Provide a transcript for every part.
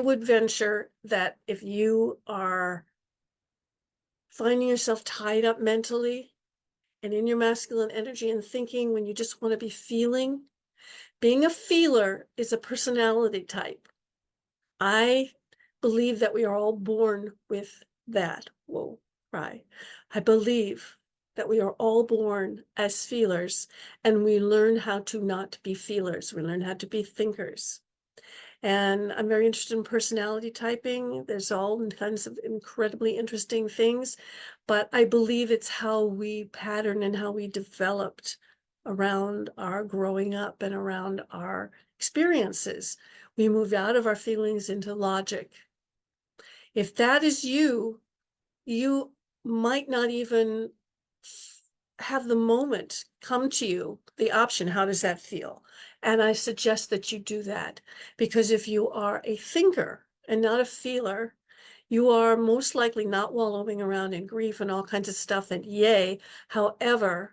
would venture that if you are finding yourself tied up mentally and in your masculine energy and thinking when you just want to be feeling, being a feeler is a personality type. I believe that we are all born with that. Whoa, right. I believe that we are all born as feelers, and we learn how to not be feelers. We learn how to be thinkers. And I'm very interested in personality typing. There's all kinds of incredibly interesting things, but I believe it's how we pattern and how we developed around our growing up and around our experiences. We moved out of our feelings into logic. If that is you, you might not even have the moment come to you, the option, how does that feel? And I suggest that you do that, because if you are a thinker and not a feeler, you are most likely not wallowing around in grief and all kinds of stuff, and yay. However,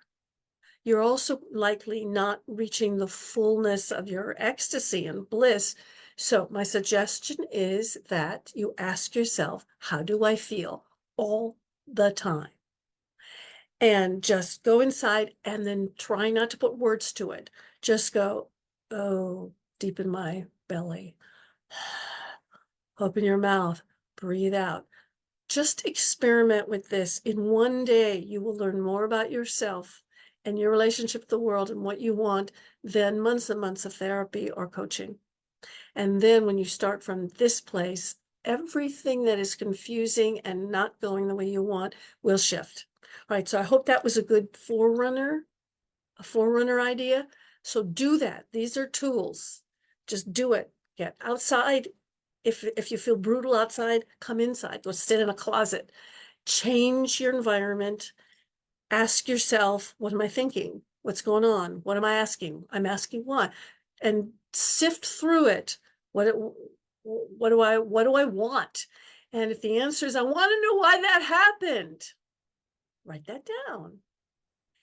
you're also likely not reaching the fullness of your ecstasy and bliss. So my suggestion is that you ask yourself, how do I feel all the time? And just go inside and then try not to put words to it. Just go, oh, deep in my belly. Open your mouth, breathe out. Just experiment with this. In one day, you will learn more about yourself and your relationship with the world and what you want than months and months of therapy or coaching. And then when you start from this place, everything that is confusing and not going the way you want will shift. All right, so I hope that was a good a forerunner idea. So do that. These are tools. Just do it. Get outside. If you feel brutal outside, come inside. Go sit in a closet. Change your environment. Ask yourself, what am I thinking? What's going on? What am I asking? I'm asking what? And sift through it. What do I want? And if the answer is I want to know why that happened, write that down.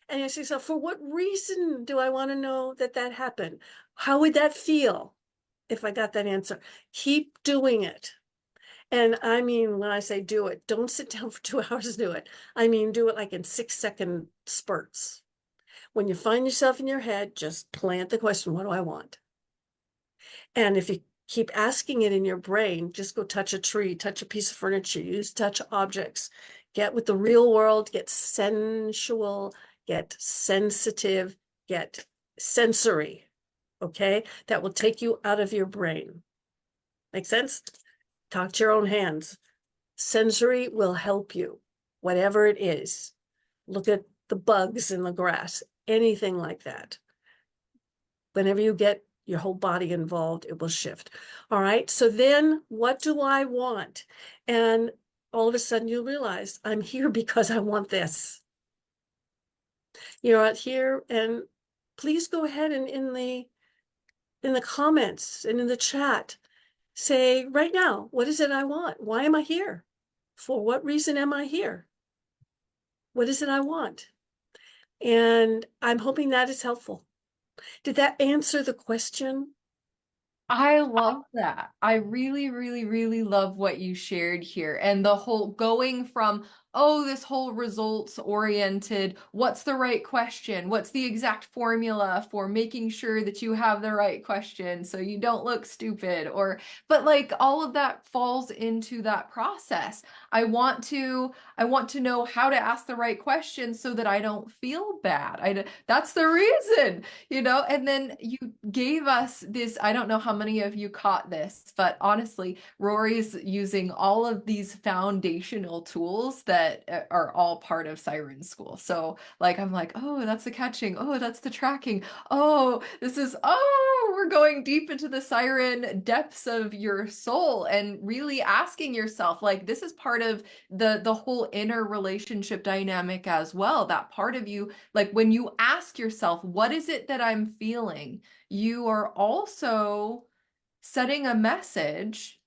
And ask yourself, for what reason do I want to know that that happened? How would that feel if I got that answer? Keep doing it. And I mean, when I say do it, don't sit down for 2 hours to do it. I mean, do it like in 6-second spurts. When you find yourself in your head, just plant the question, what do I want? And if you keep asking it in your brain, just go touch a tree, touch a piece of furniture, use touch objects, get with the real world, get sensual, get sensitive, get sensory, okay? That will take you out of your brain. Make sense? Talk to your own hands. Sensory will help you, whatever it is. Look at the bugs in the grass, anything like that. Whenever you get your whole body involved, it will shift. All right, so then what do I want? And all of a sudden you realize I'm here because I want this. You're out here, and please go ahead and in the comments and in the chat, say right now, what is it I want? Why am I here? For what reason am I here? What is it I want? And I'm hoping that is helpful. Did that answer the question? I love that. I really, really, really love what you shared here. And the whole going from, oh, this whole results oriented, what's the right question? What's the exact formula for making sure that you have the right question so you don't look stupid? But like all of that falls into that process. I want to know how to ask the right question so that I don't feel bad. That's the reason, and then you gave us this. I don't know how many of you caught this, but honestly, Rory's using all of these foundational tools that are all part of Siren School. So like, I'm like, oh, that's the catching. Oh, that's the tracking. We're going deep into the siren depths of your soul and really asking yourself, like, this is part of the whole inner relationship dynamic as well. That part of you, like when you ask yourself, what is it that I'm feeling? You are also setting a message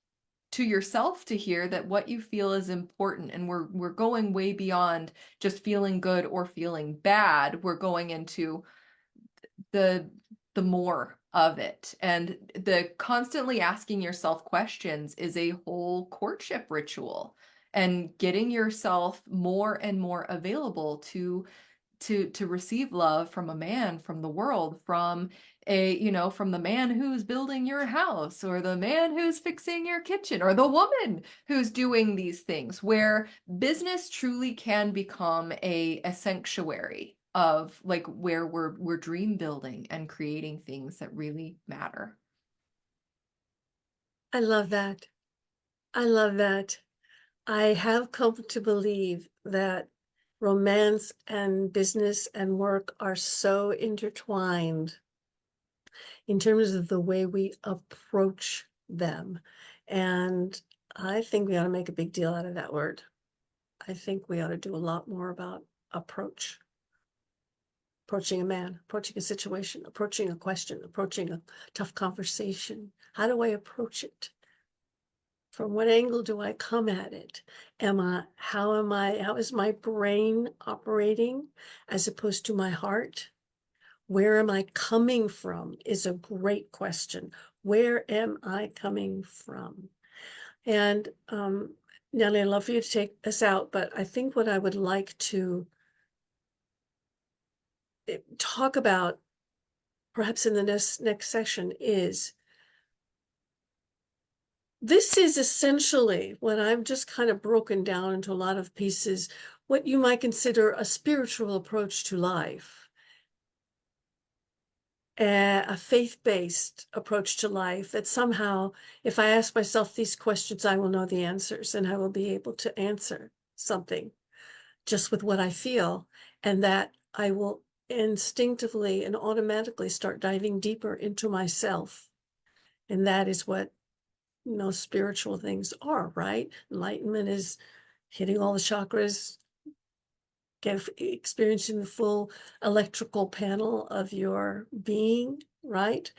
to yourself to hear that what you feel is important, and we're going way beyond just feeling good or feeling bad. We're going into the more of it. And the constantly asking yourself questions is a whole courtship ritual, and getting yourself more and more available to receive love from a man, from the world, from from the man who's building your house, or the man who's fixing your kitchen, or the woman who's doing these things, where business truly can become a sanctuary of like where we're dream building and creating things that really matter. I love that. I love that. I have come to believe that romance and business and work are so intertwined in terms of the way we approach them. And I think we ought to make a big deal out of that word. I think we ought to do a lot more about approach. Approaching a man, approaching a situation, approaching a question, approaching a tough conversation. How do I approach it? From what angle do I come at it? How is my brain operating as opposed to my heart? Where am I coming from is a great question. Where am I coming from? And Nellie, I'd love for you to take us out, but I think what I would like to talk about perhaps in the next session is this is essentially what I've just kind of broken down into a lot of pieces, what you might consider a spiritual approach to life, a faith-based approach to life that somehow, if I ask myself these questions, I will know the answers and I will be able to answer something just with what I feel, and that I will instinctively and automatically start diving deeper into myself. And that is what spiritual things are, right? Enlightenment is hitting all the chakras, experiencing the full electrical panel of your being, right?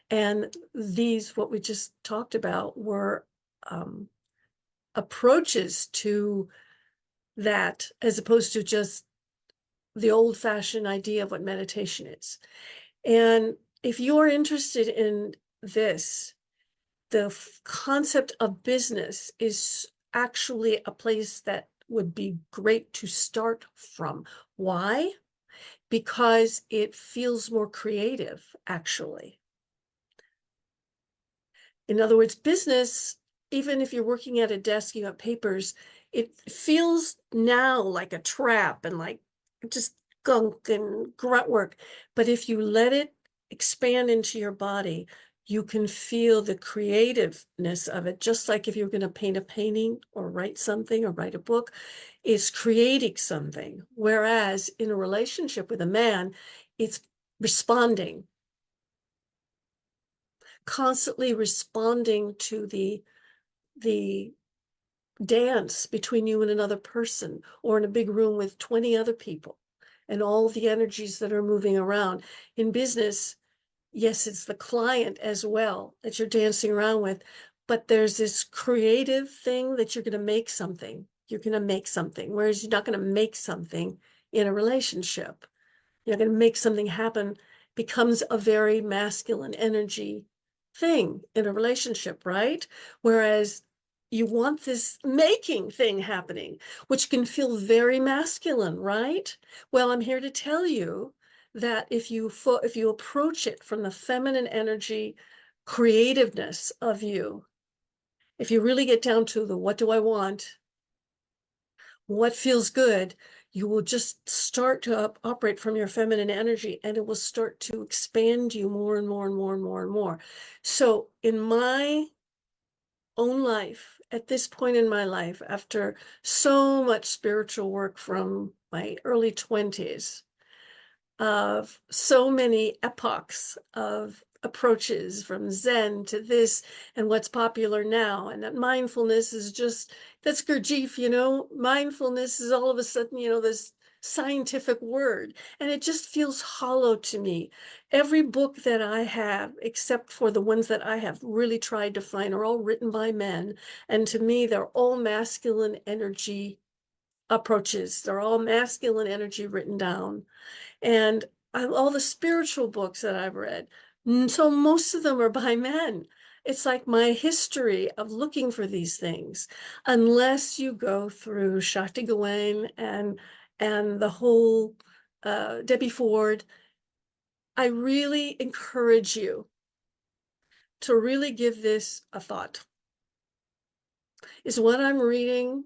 And these, what we just talked about, were approaches to that, as opposed to just the old-fashioned idea of what meditation is. And if you're interested in this, the concept of business is actually a place that would be great to start from. Why? Because it feels more creative, actually. In other words, business, even if you're working at a desk, you have papers, it feels now like a trap and like just gunk and grunt work. But if you let it expand into your body, you can feel the creativeness of it, just like if you're going to paint a painting or write something or write a book, it's creating something. Whereas in a relationship with a man, it's responding, constantly responding to the dance between you and another person, or in a big room with 20 other people and all the energies that are moving around. In business, yes, it's the client as well that you're dancing around with, but there's this creative thing that you're going to make something. You're going to make something, whereas you're not going to make something in a relationship. You're going to make something happen, becomes a very masculine energy thing in a relationship, right? Whereas you want this making thing happening, which can feel very masculine, right? Well, I'm here to tell you that if you approach it from the feminine energy, creativeness of you, if you really get down to the what do I want, what feels good, you will just start to operate from your feminine energy, and it will start to expand you more and more and more and more and more. So in my own life, at this point in my life, after so much spiritual work from my early 20s, of so many epochs of approaches from Zen to this and what's popular now, and that mindfulness is just, that's Gurdjieff, mindfulness is all of a sudden, this scientific word, and it just feels hollow to me. Every book that I have, except for the ones that I have really tried to find, are all written by men, and to me they're all masculine energy approaches. They're all masculine energy written down. And all the spiritual books that I've read, So most of them are by men. It's like my history of looking for these things. Unless you go through Shakti Gawain and the whole Debbie Ford, I really encourage you to really give this a thought. Is what I'm reading,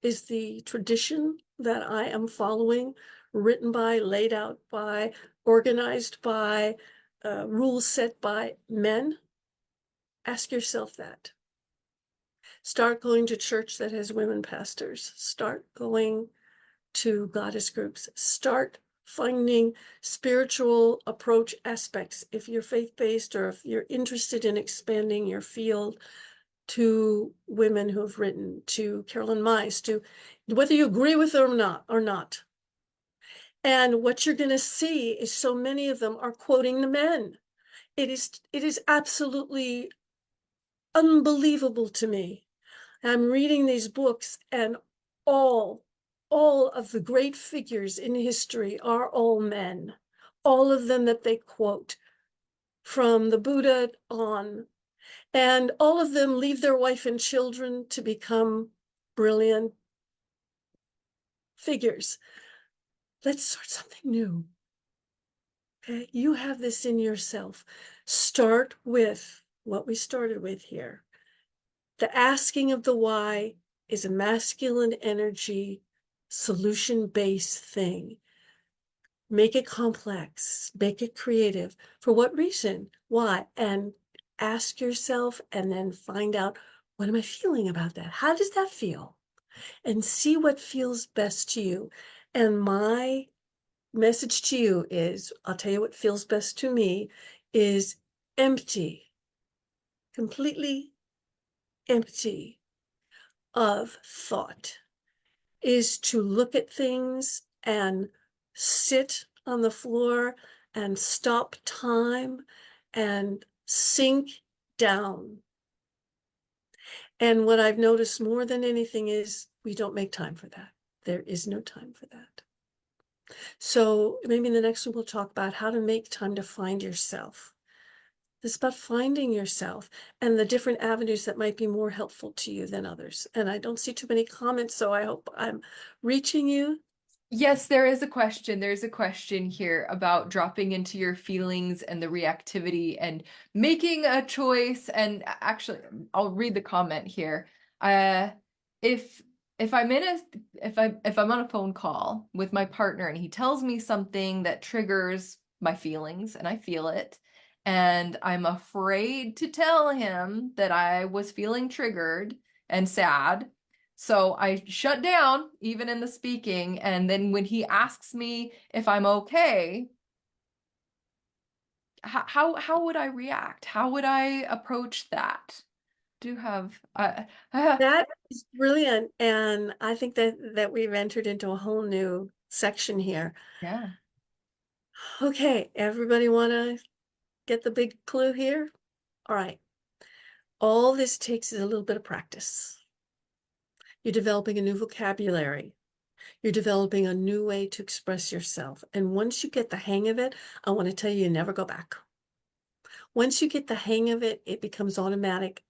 is the tradition that I am following, written by, laid out by, organized by, rules set by men? Ask yourself that. Start going to church that has women pastors. Start going to goddess groups. Start finding spiritual approach aspects. If you're faith-based or if you're interested in expanding your field, to women who have written, to Carolyn Mice, to whether you agree with them or not. And what you're going to see is so many of them are quoting the men. It is absolutely unbelievable to me. I'm reading these books, and all of the great figures in history are all men. All of them that they quote, from the Buddha on. And all of them leave their wife and children to become brilliant figures. Let's start something new. Okay, you have this in yourself. Start with what we started with here. The asking of the why is a masculine energy, solution-based thing. Make it complex, make it creative. For what reason? Why? And ask yourself, and then find out, what am I feeling about that? How does that feel? And see what feels best to you. And my message to you is, I'll tell you what feels best to me, is empty, completely empty of thought, is to look at things and sit on the floor and stop time and sink down. And what I've noticed more than anything is we don't make time for that. There is no time for that. So maybe in the next one, we'll talk about how to make time to find yourself. It's about finding yourself and the different avenues that might be more helpful to you than others. And I don't see too many comments, so I hope I'm reaching you. Yes, there is a question. There's a question here about dropping into your feelings and the reactivity and making a choice. And actually, I'll read the comment here. Uh, if if I'm in a if I'm on a phone call with my partner and he tells me something that triggers my feelings and I feel it, and I'm afraid to tell him that I was feeling triggered and sad, so I shut down even in the speaking. And then when he asks me if I'm okay, how would I react? How would I approach that? Do you have That is brilliant. And I think that we've entered into a whole new section here. yeah. Okay, everybody want to get the big clue here? All right. All this takes is a little bit of practice. You're developing a new vocabulary. You're developing a new way to express yourself. And once you get the hang of it, I want to tell you, you never go back. Once you get the hang of it, it becomes automatic